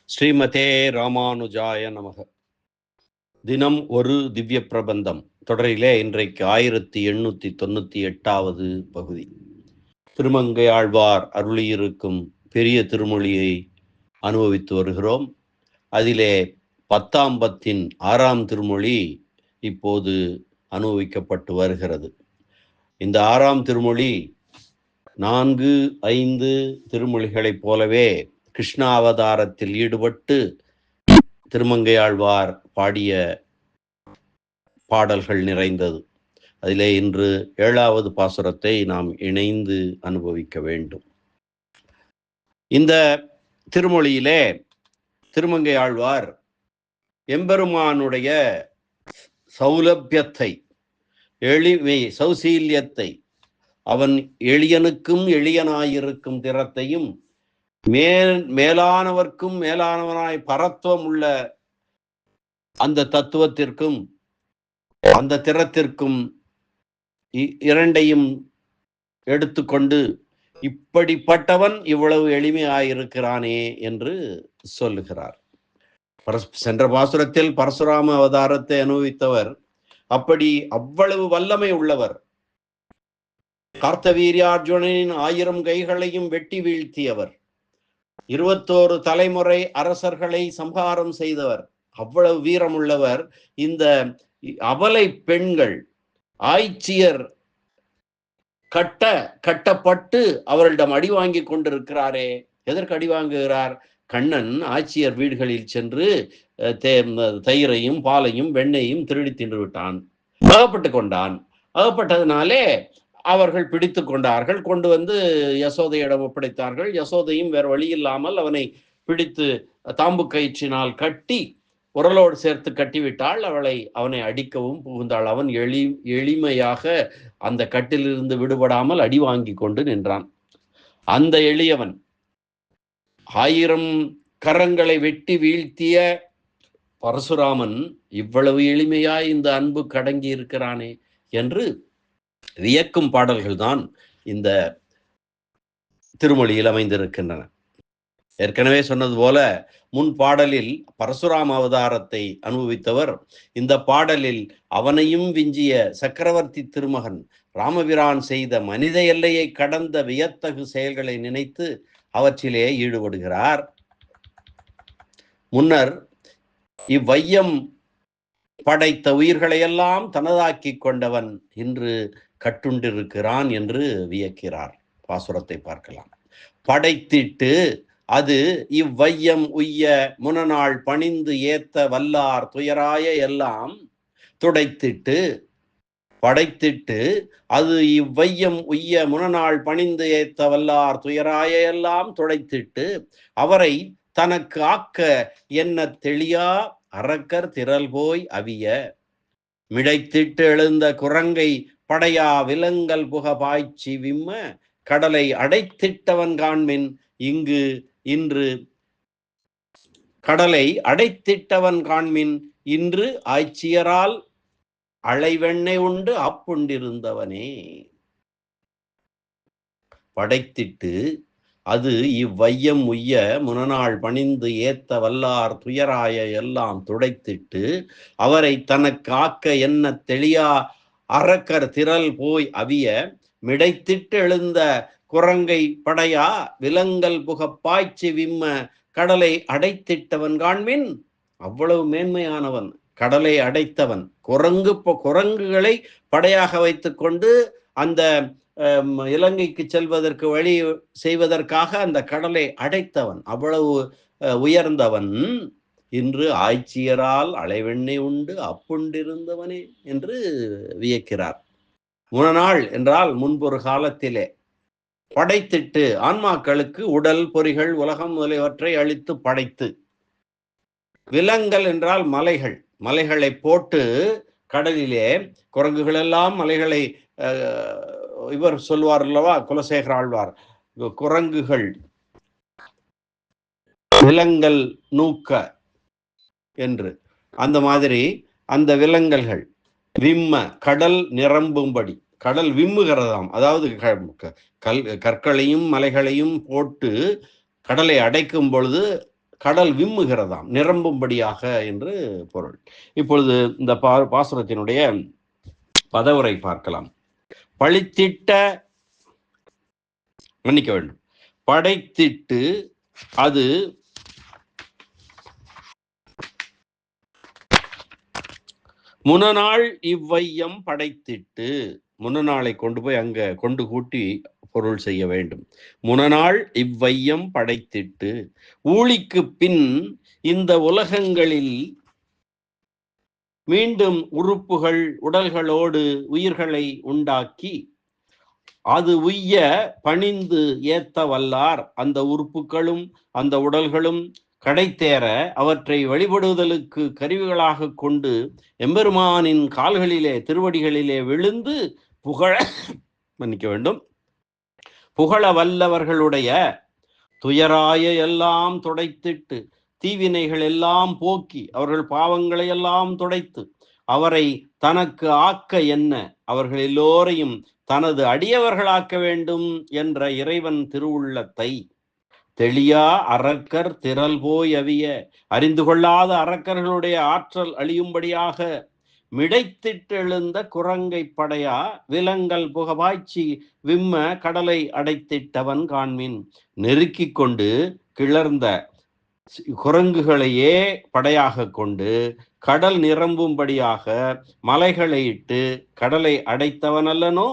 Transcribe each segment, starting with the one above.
ஸ்ரீமதே ராமானுஜாய நமக. தினம் ஒரு திவ்ய பிரபந்தம் தொடரிலே இன்றைக்கு 1898வது பகுதி. திருமங்கை ஆழ்வார் அருளியிருக்கும் பெரிய திருமொழியை அனுபவித்து வருகிறோம். அதிலே 10ஆம் பத்தின் 6ஆம் திருமொழி இப்போது அனுபவிக்கப்பட்டு வருகிறது. இந்த 6ஆம் திருமொழி 4, 5 திருமொழிகளைப் போலவே கிருஷ்ணாவதாரத்தில் ஈடுபட்டு திருமங்கையாழ்வார் பாடிய பாடல்கள் நிறைந்தது. அதிலே இன்று 7வது பாசுரத்தை நாம் இணைந்து அனுபவிக்க வேண்டும். இந்த திருமொழியிலே திருமங்கையாழ்வார் எம்பெருமானுடைய சௌலபியத்தை, எளிமை, சௌசீல்யத்தை, அவன் எளியனுக்கும் எளியனாயிருக்கும் திறத்தையும் மேலானவர்க்கும் மேலானவனாய் பரத்துவம் உள்ள அந்த தத்துவத்திற்கும் அந்த திறத்திற்கும் இரண்டையும் எடுத்துக்கொண்டு இப்படிப்பட்டவன் இவ்வளவு எளிமையாயிருக்கிறானே என்று சொல்லுகிறார். சென்ற பாசுரத்தில் பரசுராம அவதாரத்தை அனுபவித்தவர் அவ்வளவு வல்லமை உள்ளவர். கார்த்தவீர்யார்ஜுனனின் 1000 கைகளையும் வெட்டி வீழ்த்தியவர். 21 தலைமுறை அரசர்களை சம்ஹாரம் செய்தவர். அவ்வளவு வீரமுள்ளவர். இந்த அபலை பெண்கள் ஆய்ச்சியர் கட்டப்பட்டு அவர்களிடம் அடி வாங்கி கொண்டிருக்கிறாரே. எதற்கு அடி வாங்குகிறார்? கண்ணன் ஆட்சியர் வீடுகளில் சென்று தயிரையும் பாலையும் வெண்ணையும் திருடி தின்று விட்டான், அகப்பட்டு கொண்டான். அகப்பட்டதுனாலே அவர்கள் பிடித்து கொண்டார்கள், கொண்டு வந்து யசோதையிடம் ஒப்படைத்தார்கள். யசோதையும் வேறு வழி இல்லாமல் அவனை பிடித்து தாம்பு கயிற்றினால் கட்டி உரலோடு சேர்த்து கட்டிவிட்டாள். அவனை அடிக்கவும் புகுந்தாள். அவன் எளிமையாக அந்த கட்டிலிருந்து விடுபடாமல் அடி வாங்கி கொண்டு நின்றான். அந்த எளியவன் 1000 கரங்களை வெட்டி வீழ்த்திய பரசுராமன் இவ்வளவு எளிமையாய் இந்த அன்பு கடங்கி இருக்கிறானே என்று வியக்கும் பாடல்கள் தான் இந்த திருமொழியில் அமைந்திருக்கின்றன. ஏற்கனவே சொன்னது போல முன் பாடலில் பரசுராம அவதாரத்தை அனுபவித்தவர் இந்த பாடலில் அவனையும் விஞ்சிய சக்கரவர்த்தி திருமகன் ராமபிரான் செய்த மனித எல்லையை கடந்த வியத்தகு செயல்களை நினைத்து அவற்றிலே ஈடுபடுகிறார். முன்னர் இவ்வையம் படைத்த உயிர்களையெல்லாம் தனதாக்கி கொண்டவன் இன்று கட்டுண்டிருக்கிறான் என்று வியக்கிறார். பாசுரத்தை பார்க்கலாம். படைத்திட்டு அது இவ்வையம் உய்ய முனநாள் பணிந்து ஏத்த வல்லார் துயராய எல்லாம் துடைத்திட்டு, படைத்திட்டு அது இவ்வையம் உய்ய முனநாள் பணிந்து ஏத்த வல்லார் துயராய எல்லாம் துடைத்திட்டு அவரை தனக்கு ஆக்க என்ன தெளியா அரக்கர் திரள் போய் அவிய மிடைத்திட்டு எழுந்த குரங்கை படையா விலங்கல் புக பாய்ச்சி விம்ம கடலை அடைத்திட்டவன் காண்மின் இன்று கடலை அடைத்திட்டவன் காண்மின் இன்று ஆய்ச்சியரால் அளைவெண்ணெய் உண்டு அப்புண்டிருந்தவனே. படைத்திட்டு அது இவ்வையம் உய்ய முனநாள் பணிந்து ஏத்த வல்லார் துயராய எல்லாம் துடைத்திட்டு அவரை தனக்கு ஆக்க என்ன தெளியா அரக்கர் திரள் போய் அவிய மிடைத்திட்டு எழுந்த குரங்கை படையா விலங்கல் புக பாய்ச்சி விம்ம கடலை அடைத்திட்டவன் காண்மின். அவ்வளவு மேன்மையானவன், கடலை அடைத்தவன். குரங்குகளை படையாக வைத்துக் கொண்டு அந்த இலங்கைக்கு செல்வதற்கு வழி செய்வதற்காக அந்த கடலை அடைத்தவன், அவ்வளவு உயர்ந்தவன். இன்று ஆய்ச்சியரால் அளைவெண்ணெய் உண்டு அப்புண்டிருந்தவனே என்று வியக்கிறார். முனநாள் என்றால் முன்பொரு காலத்திலே படைத்திட்டு ஆன்மாக்களுக்கு உடல் பொறிகள் உலகம் முதலியவற்றை அழித்து படைத்து, விலங்கல் என்றால் மலைகளை போட்டு கடலிலே குரங்குகள் எல்லாம் மலைகளை இவர் சொல்வார் அல்லவா, குலசேகர ஆழ்வார், குரங்குகள் விலங்கல் நூக்க என்று. அந்த மாதிரி அந்த விலங்கல்கள் விம்ம கடல் நிரம்பும்படி, கடல் விம்முகிறதாம். அதாவது கற்களையும் மலைகளையும் போட்டு கடலை அடைக்கும் பொழுது கடல் விம்முகிறதாம், நிரம்பும்படியாக என்று பொருள். இப்பொழுது இந்த பாசுரத்தினுடைய பதவுரை பார்க்கலாம். பழித்திட்ட, மன்னிக்க வேண்டும், படைத்திட்டு அது முனநாள் இவ்வையம் படைத்திட்டு, முனநாளை கொண்டு போய் அங்க கொண்டு கூட்டி பொருள் செய்ய வேண்டும். முனநாள் இவ்வையம் படைத்திட்டு ஊழிக்கு பின் இந்த உலகங்களில் மீண்டும் உறுப்புகள் உடல்களோடு உயிர்களை உண்டாக்கி அது உய்ய பணிந்து ஏத்த வல்லார், அந்த உறுப்புகளும் அந்த உடல்களும் கடைத்தேற அவற்றை வழிபடுதலுக்கு கருவிகளாக கொண்டு எம்பெருமானின் கால்களிலே திருவடிகளிலே விழுந்து புகழ மன்னிக்க வேண்டும் புகழ வல்லவர்களுடைய துயராய எல்லாம் துடைத்திட்டு தீவினைகள் எல்லாம் போக்கி அவர்கள் பாவங்களை எல்லாம் துடைத்து அவரை தனக்கு ஆக்க என்ன, அவர்கள் எல்லோரையும் தனது அடியவர்களாக்க வேண்டும் என்ற இறைவன் திருவுள்ளத்தை தெளியா அரக்கர் திரள் போய் அவிய, அறிந்து கொள்ளாத அரக்கர்களுடைய ஆற்றல் அழியும்படியாக மிடைத்திட்டெழுந்த குரங்கை படையா விலங்கல் புகவாய்ச்சி விம்ம கடலை அடைத்திட்டவன் காண்மின். நெருக்கி கொண்டு கிளர்ந்த குரங்குகளையே படையாக கொண்டு கடல் நிரம்பும்படியாக மலைகளை இட்டு கடலை அடைத்தவன் அல்லனோ,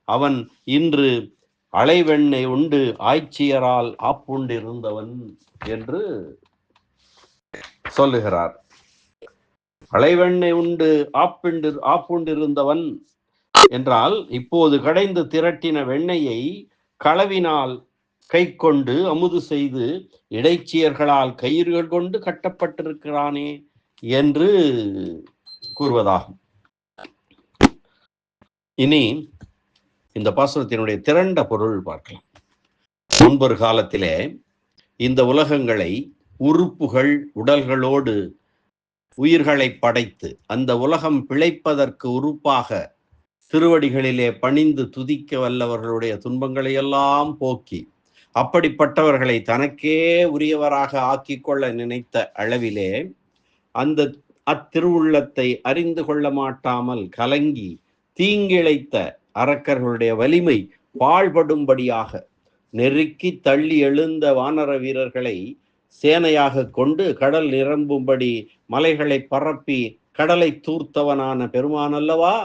அவன் இன்று அலைவெண்ணை உண்டு ஆய்ச்சியரால் ஆப்புண்டிருந்தவன் என்று சொல்லுகிறார். அலைவெண்ணை உண்டு ஆப்புண்டிருந்தவன் என்றால் இப்போது கடைந்து திரட்டின வெண்ணெயை களவினால் கை கொண்டு அமுது செய்து இடைச்சியர்களால் கயிறுகள் கொண்டு கட்டப்பட்டிருக்கிறானே என்று கூறுவதாகும். இனி இந்த பாசுரத்தினுடைய திரண்ட பொருள் பார்க்கலாம். முன்பொரு காலத்திலே இந்த உலகங்களை உறுப்புகள் உடல்களோடு உயிர்களை படைத்து அந்த உலகம் பிழைப்பதற்கு உறுப்பாக திருவடிகளிலே பணிந்து துதிக்க வல்லவர்களுடைய துன்பங்களை எல்லாம் போக்கி அப்படிப்பட்டவர்களை தனக்கே உரியவராக ஆக்கி கொள்ள நினைத்த அளவிலே அந்த அத்திருவுள்ளத்தை அறிந்து கொள்ள மாட்டாமல் கலங்கி தீங்கிழைத்த அரக்கர்களுடைய வலிமை பாழ்படும்படியாக நெருக்கி தள்ளி எழுந்த வானர வீரர்களை சேனையாக கொண்டு கடல் நிரம்பும்படி மலைகளை பரப்பி கடலை தூர்த்தவனான பெருமான் அல்லவா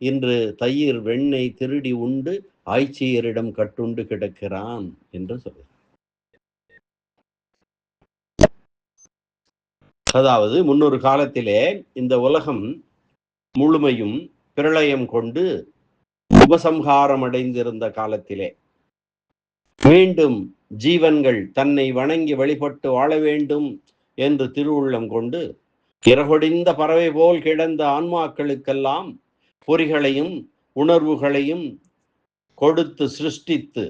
இன்று தயிர் வெண்ணெய் திருடி உண்டு ஆய்ச்சியரிடம் கட்டுண்டு கிடக்கிறான் என்று சொல்கிறார். அதாவது முன்னொரு காலத்திலே இந்த உலகம் முழுமையும் பிரளயம் கொண்டு உபசம்ஹாரம் அடைந்திருந்த காலத்திலே மீண்டும் ஜீவன்கள் தன்னை வணங்கி வழிபட்டு வாழ வேண்டும் என்று திருவுள்ளம் கொண்டு இறகொடிந்த பறவை போல் கிடந்த ஆன்மாக்களுக்கெல்லாம் பொறிகளையும் உணர்வுகளையும் கொடுத்து சிருஷ்டித்து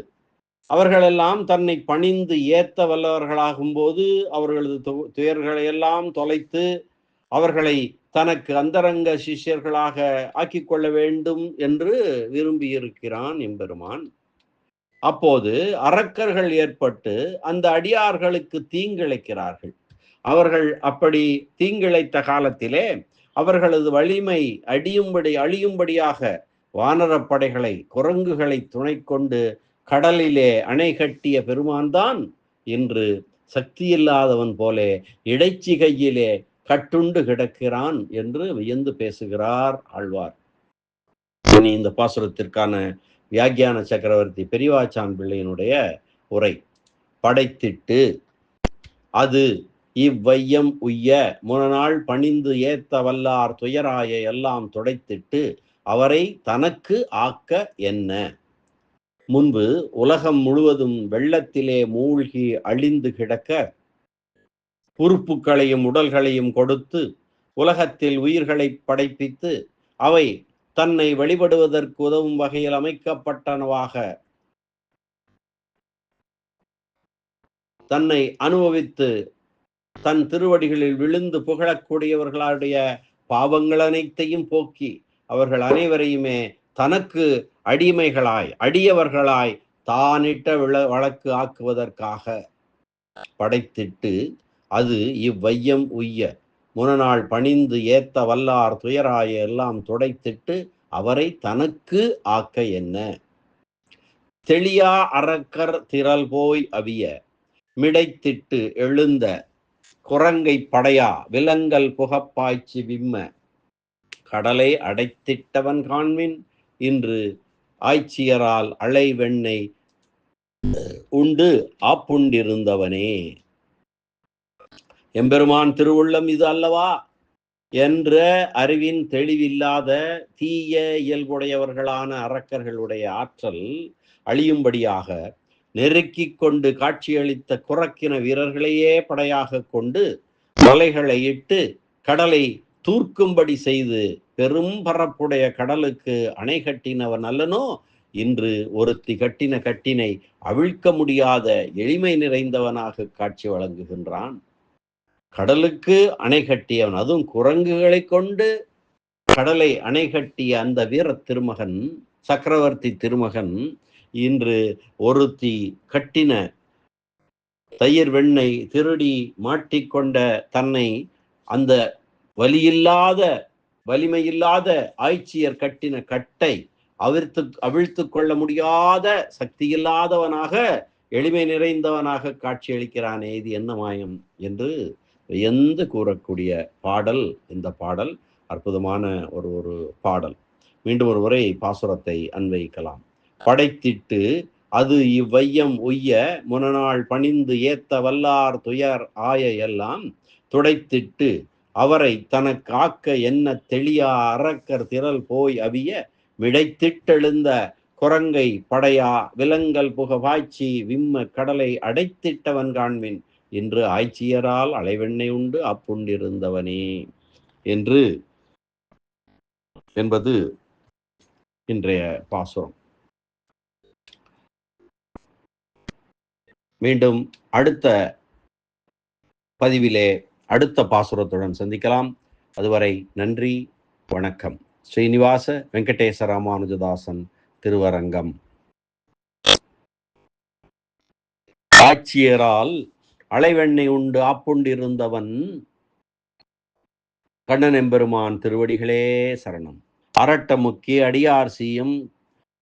அவர்களெல்லாம் தன்னை பணிந்து ஏத்த வல்லவர்களாகும் போது அவர்களது துயர்களை எல்லாம் தொலைத்து அவர்களை தனக்கு அந்தரங்க சிஷ்யர்களாக ஆக்கிக் கொள்ள வேண்டும் என்று விரும்பியிருக்கிறான் எம்பெருமான். அப்போது அரக்கர்கள் ஏற்பட்டு அந்த அடியார்களுக்கு தீங்கிழைக்கிறார்கள். அவர்கள் அப்படி தீங்கிழைத்த காலத்திலே அவர்களது வலிமை அழியும்படியாக வானரப்படைகளை குரங்குகளை துணை கொண்டு கடலிலே அணை கட்டிய பெருமான்தான் இன்று சக்தியில்லாதவன் போலே இடைச்சிகையிலே கட்டுண்டு கிடக்கிறான் என்று வியந்து பேசுகிறார் ஆழ்வார். இனி இந்த பாசுரத்திற்கான வியாக்கியான சக்கரவர்த்தி பெரியவாச்சான் பிள்ளையினுடைய உரை. படைத்திட்டு அது இவ்வையம் உய்ய முனநாள் பணிந்து ஏத்த வல்லார் துயராய எல்லாம் துடைத்திட்டு அவரை தனக்கு ஆக்க என்ன. முன்பு உலகம் முழுவதும் வெள்ளத்திலே மூழ்கி அழிந்து கிடக்க உறுப்புகளையும் உடல்களையும் கொடுத்து உலகத்தில் உயிர்களை படைப்பித்து அவை தன்னை வழிபடுவதற்கு உதவும் வகையில் அமைக்கப்பட்டனவாக தன்னை அனுபவித்து தன் திருவடிகளில் விழுந்து புகழக்கூடியவர்களுடைய பாவங்கள் அனைத்தையும் போக்கி அவர்கள் அனைவரையுமே தனக்கு அடியவர்களாய் தானிட்ட வழக்கு ஆக்குவதற்காக படைத்திட்டு அது இவ்வையம் உய்ய முனநாள் பணிந்து ஏத்த வல்லார் துயராய எல்லாம் துடைத்திட்டு அவரை தனக்கு ஆக்க என்ன. தெளியா அரக்கர் திரள் போய் அவிய மிடைத்திட்டு எழுந்த குரங்கை படையா விலங்கல் புகப்பாய்ச்சி விம்ம கடலை அடைத்திட்டவன் காண்மின் இன்று ஆய்ச்சியரால் அலை வெண்ணை உண்டு ஆப்புண்டிருந்தவனே. எம்பெருமான் திருவுள்ளம் இது அல்லவா என்ற அறிவின் தெளிவில்லாத தீய இயல்புடையவர்களான அரக்கர்களுடைய ஆற்றல் அழியும்படியாக நெருக்கி கொண்டு காட்சியளித்த குறக்கின வீரர்களையே படையாக கொண்டு மலைகளை இட்டு கடலை தூர்க்கும்படி செய்து பெரும் பரப்புடைய கடலுக்கு அணை கட்டினவன் அல்லனோ இன்று ஒருத்தி கட்டின கட்டினை அவிழ்க்க முடியாத எளிமை நிறைந்தவனாக காட்சி வழங்குகின்றான். கடலுக்கு அணை கட்டியவன், அதுவும் குரங்குகளை கொண்டு கடலை அணை கட்டிய அந்த வீர திருமகன் சக்கரவர்த்தி திருமகன் இன்று ஒருத்தி கட்டின தயிர் வெண்ணை திருடி மாட்டிக்கொண்ட தன்னை அந்த வலிமையில்லாத ஆய்ச்சியர் கட்டின கட்டை அவிழ்த்து கொள்ள முடியாத சக்தி இல்லாதவனாக எளிமை நிறைந்தவனாக காட்சியளிக்கிறானே, இது என்ன மாயம் என்று வியந்து கூறக்கூடிய பாடல் இந்த பாடல். அற்புதமான ஒரு பாடல். மீண்டும் ஒரு முறை பாசுரத்தை அன்வைக்கலாம். படைத்திட்டு அது இவ்வையம் உய்ய முனநாள் பணிந்து ஏத்த வல்லார் துயர் ஆய எல்லாம் துடைத்திட்டு அவரை தனக்கு ஆக்க என்ன தெளியா அரக்கர் திரள் போய் அவிய மிடைத்திட்டெழுந்த குரங்கை படையா விலங்கல் புகவாய்ச்சி விம்ம கடலை அடைத்திட்டவன் காண்மின் இன்று ஆய்ச்சியரால் அலைவெண்ணை உண்டு அப்புண்டிருந்தவனே என்று என்பது இன்றைய பாசுரம். மீண்டும் அடுத்த பதிவிலே அடுத்த பாசுரத்துடன் சந்திக்கலாம். அதுவரை நன்றி, வணக்கம். ஸ்ரீனிவாச வெங்கடேச ராமானுஜதாசன், திருவரங்கம். ஆட்சியரால் அலைவெண்ணை உண்டு ஆப்புண்டிருந்தவன் கண்ணன் எம்பெருமான் திருவடிகளே சரணம். அரட்டமுக்கி அடியார் சீயம்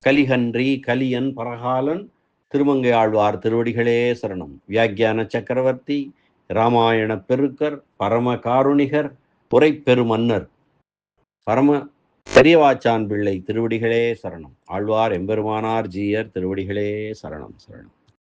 கலிகன்றி கலியன் பரகாலன் திருமங்கை ஆழ்வார் திருவடிகளே சரணம். வியாக்கியான சக்கரவர்த்தி, இராமாயண பெருக்கர், பரம காருணிகர், உரைப்பெருமன்னர் பரம பெரியவாச்சான் பிள்ளை திருவடிகளே சரணம். ஆழ்வார் எம்பெருமானார் ஜீயர் திருவடிகளே சரணம் சரணம்.